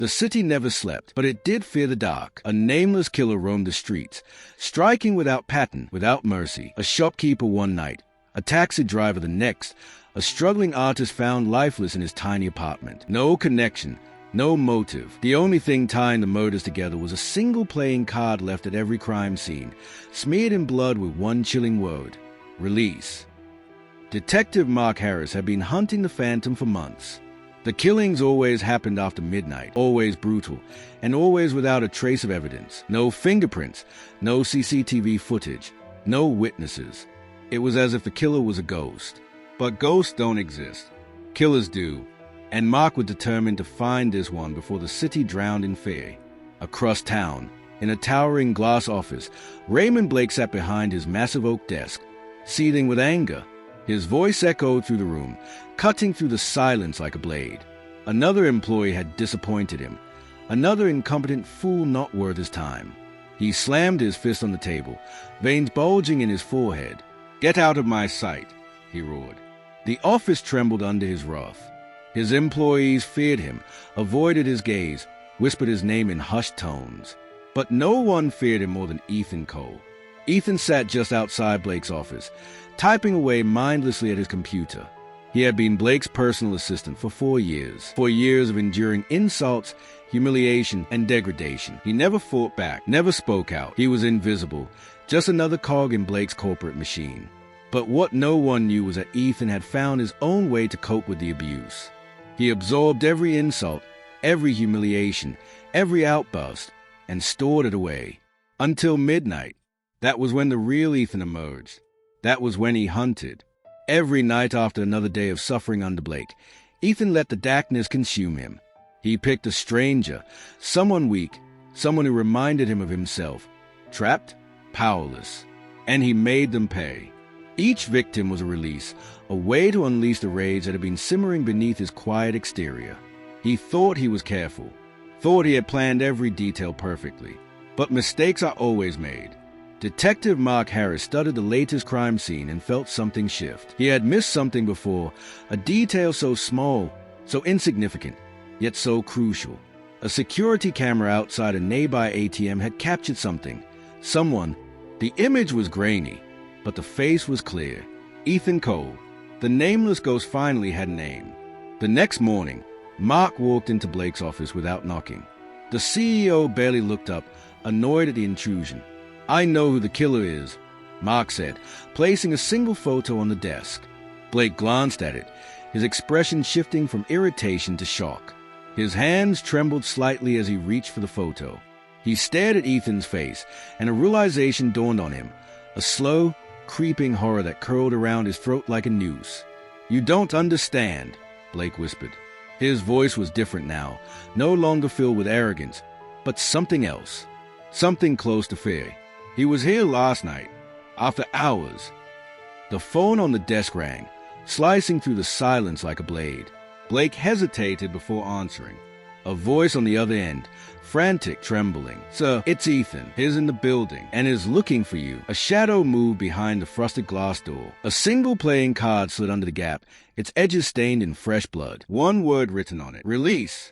The city never slept, but it did fear the dark. A nameless killer roamed the streets, striking without pattern, without mercy. A shopkeeper one night, a taxi driver the next, a struggling artist found lifeless in his tiny apartment. No connection, no motive. The only thing tying the murders together was a single playing card left at every crime scene, smeared in blood with one chilling word: release. Detective Mark Harris had been hunting the phantom for months. The killings always happened after midnight, always brutal, and always without a trace of evidence. No fingerprints, no CCTV footage, no witnesses. It was as if the killer was a ghost. But ghosts don't exist. Killers do. And Mark was determined to find this one before the city drowned in fear. Across town, in a towering glass office, Raymond Blake sat behind his massive oak desk, seething with anger. His voice echoed through the room, cutting through the silence like a blade. Another employee had disappointed him. Another incompetent fool not worth his time. He slammed his fist on the table, veins bulging in his forehead. "Get out of my sight," he roared. The office trembled under his wrath. His employees feared him, avoided his gaze, whispered his name in hushed tones. But no one feared him more than Ethan Cole. Ethan sat just outside Blake's office, typing away mindlessly at his computer. He had been Blake's personal assistant for 4 years. 4 years of enduring insults, humiliation, and degradation. He never fought back, never spoke out. He was invisible, just another cog in Blake's corporate machine. But what no one knew was that Ethan had found his own way to cope with the abuse. He absorbed every insult, every humiliation, every outburst, and stored it away. Until midnight. That was when the real Ethan emerged. That was when he hunted. Every night after another day of suffering under Blake, Ethan let the darkness consume him. He picked a stranger, someone weak, someone who reminded him of himself, trapped, powerless, and he made them pay. Each victim was a release, a way to unleash the rage that had been simmering beneath his quiet exterior. He thought he was careful, thought he had planned every detail perfectly. But mistakes are always made. Detective Mark Harris studied the latest crime scene and felt something shift. He had missed something before, a detail so small, so insignificant, yet so crucial. A security camera outside a nearby ATM had captured something. Someone. The image was grainy, but the face was clear. Ethan Cole. The nameless ghost finally had a name. The next morning, Mark walked into Blake's office without knocking. The CEO barely looked up, annoyed at the intrusion. "I know who the killer is," Mark said, placing a single photo on the desk. Blake glanced at it, his expression shifting from irritation to shock. His hands trembled slightly as he reached for the photo. He stared at Ethan's face, and a realization dawned on him, a slow, creeping horror that curled around his throat like a noose. "You don't understand," Blake whispered. His voice was different now, no longer filled with arrogance, but something else, something close to fear. "He was here last night, after hours." The phone on the desk rang, slicing through the silence like a blade. Blake hesitated before answering. A voice on the other end, frantic, trembling. "Sir, it's Ethan. He's in the building and is looking for you." A shadow moved behind the frosted glass door. A single playing card slid under the gap, its edges stained in fresh blood. One word written on it: "Release."